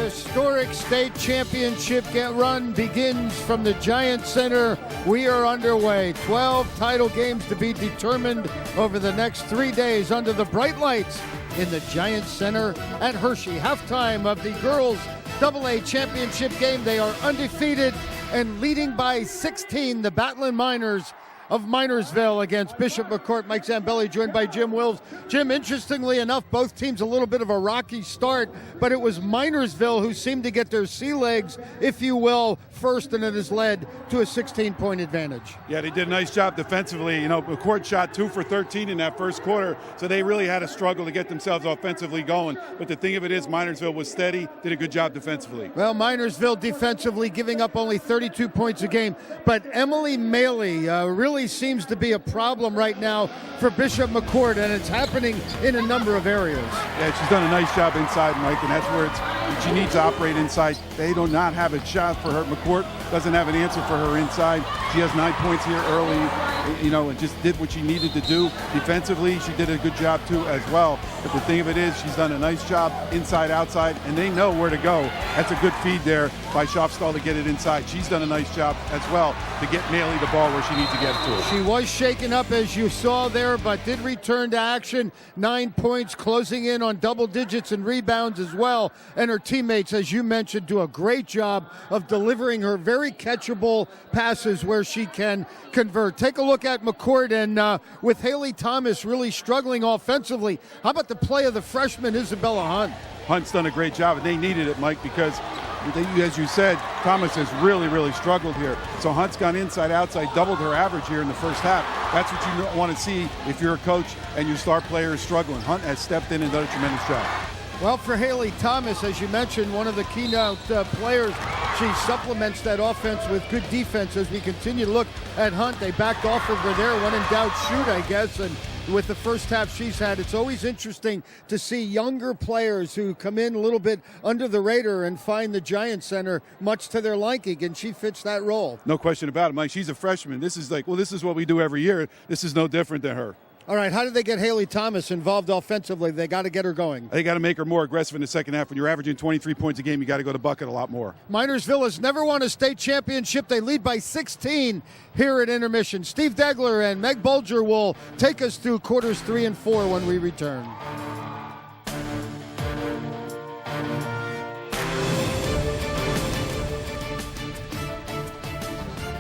historic state championship run begins from the Giant Center. We are underway. 12 title games to be determined over the next 3 days under the bright lights in the Giant Center at Hershey. Halftime of the girls' AA championship game. They are undefeated and leading by 16, the Battling Miners of Minersville against Bishop McCourt. Mike Zambelli joined by Jim Wills. Jim, interestingly enough, both teams a little bit of a rocky start, but it was Minersville who seemed to get their sea legs, if you will, first, and it has led to a 16-point advantage. Yeah, they did a nice job defensively. You know, McCourt shot 2 for 13 in that first quarter, so they really had a struggle to get themselves offensively going. But the thing of it is, Minersville was steady, did a good job defensively. Well, Minersville defensively giving up only 32 points a game, but Emily Maley really seems to be a problem right now for Bishop McCourt, and it's happening in a number of areas. Yeah, she's done a nice job inside, Mike, and that's where she needs to operate inside. They do not have a shot for her. McCourt doesn't have an answer for her inside. She has 9 points here early, you know, and just did what she needed to do. Defensively, she did a good job too as well. But the thing of it is, she's done a nice job inside, outside, and they know where to go. That's a good feed there by Schofstall to get it inside. She's done a nice job as well to get Maley the ball where she needs to get it to her. She was shaken up, as you saw there, but did return to action. 9 points, closing in on double digits and rebounds as well. And her teammates, as you mentioned, do a great job of delivering her very catchable passes where she can convert. Take a look at McCourt, and with Haley Thomas really struggling offensively, how about the play of the freshman Isabella Hunt? Hunt's done a great job, and they needed it, Mike, because as you said, Thomas has really struggled here. So Hunt's gone inside, outside, doubled her average here in the first half. That's what you want to see if you're a coach and your star player is struggling. Hunt has stepped in and done a tremendous job. Well, for Haley Thomas, as you mentioned, one of the keynote players, she supplements that offense with good defense. As we continue to look at Hunt, they backed off of her there. When in doubt, shoot, I guess. And with the first half she's had, it's always interesting to see younger players who come in a little bit under the radar and find the Giant Center much to their liking, and she fits that role. No question about it, Mike. She's a freshman. This is this is what we do every year. This is no different than her. All right, how did they get Haley Thomas involved offensively? They got to get her going. They got to make her more aggressive in the second half. When you're averaging 23 points a game, you got to go to bucket a lot more. Minersville has never won a state championship. They lead by 16 here at intermission. Steve Degler and Meg Bulger will take us through quarters 3 and 4 when we return.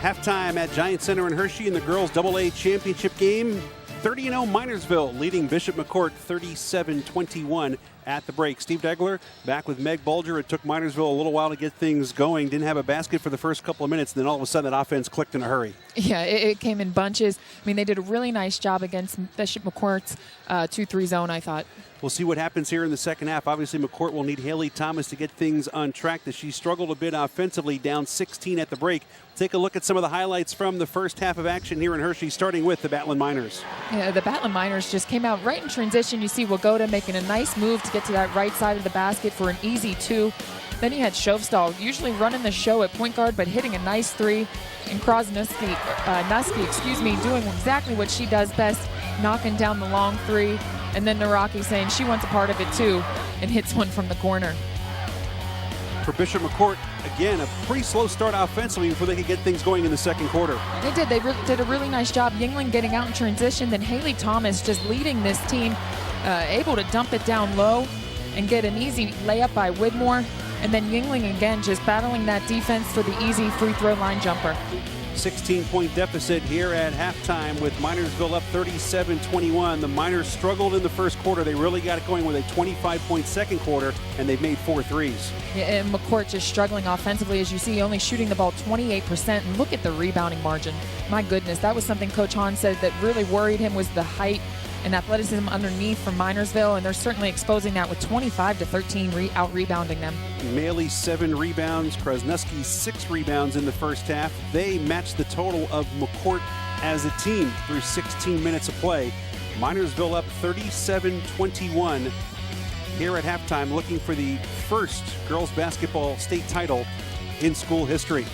Halftime at Giant Center in Hershey in the girls' AA championship game. 30-0 Minersville leading Bishop McCourt 37-21 at the break. Steve Degler back with Meg Bulger. It took Minersville a little while to get things going. Didn't have a basket for the first couple of minutes. Then all of a sudden that offense clicked in a hurry. Yeah, it came in bunches. I mean, they did a really nice job against Bishop McCourt's 2-3 zone, I thought. We'll see what happens here in the second half. Obviously, McCourt will need Haley Thomas to get things on track. As she struggled a bit offensively, down 16 at the break. Take a look at some of the highlights from the first half of action here in Hershey, starting with the Battling Miners. Yeah, the Battling Miners just came out right in transition. You see Wagoda making a nice move to get to that right side of the basket for an easy 2. Then you had Schofstall usually running the show at point guard, but hitting a nice 3. And Krosnuski, doing exactly what she does best, knocking down the long 3. And then Naraki saying she wants a part of it too, and hits one from the corner. For Bishop McCourt, again, a pretty slow start offensively before they could get things going in the second quarter. They did. They did a really nice job. Yingling getting out in transition, then Haley Thomas just leading this team, able to dump it down low and get an easy layup by Widmore. And then Yingling again just battling that defense for the easy free throw line jumper. 16-point deficit here at halftime with Minersville up 37-21. The Miners struggled in the first quarter. They really got it going with a 25-point second quarter, and they've made 4 threes. Yeah, and McCourt just struggling offensively, as you see, only shooting the ball 28%. And look at the rebounding margin. My goodness, that was something Coach Hahn said that really worried him, was the height and athleticism underneath from Minersville, and they're certainly exposing that with 25-13 out-rebounding them. Maley 7 rebounds, Krasnuski 6 rebounds in the first half. They matched the total of McCourt as a team through 16 minutes of play. Minersville up 37-21 here at halftime, looking for the first girls basketball state title in school history.